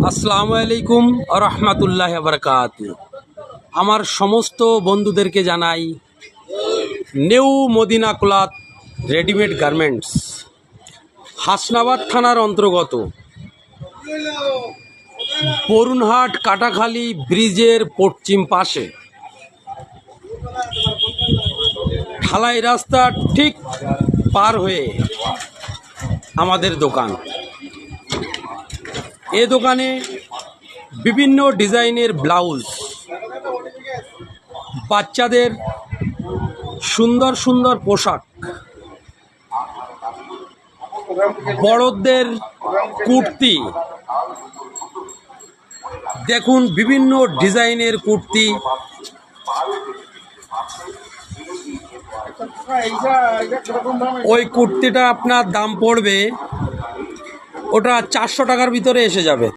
আসসালামু আলাইকুম রহমতুল্লাহ বরকাত। আমার সমস্ত বন্ধুদেরকে জানাই new Madina cloth readymade garments, Hasnabad থানার অন্তর্গত, বরুণহাট কাটাখালী ব্রিজের পশ্চিম পাশে, ঢালাই রাস্তা ঠিক পার হয়ে আমাদের দোকান। এ দোকানে বিভিন্ন ডিজাইনের ব্লাউজ, বাচ্চাদের সুন্দর সুন্দর পোশাক, বড়দের কুর্তি, দেখুন বিভিন্ন ডিজাইনের কুর্তি। ওই কুর্তিটা আপনার দাম পড়বে, ওটা 400 টাকার ভিতরে এসে যাবে।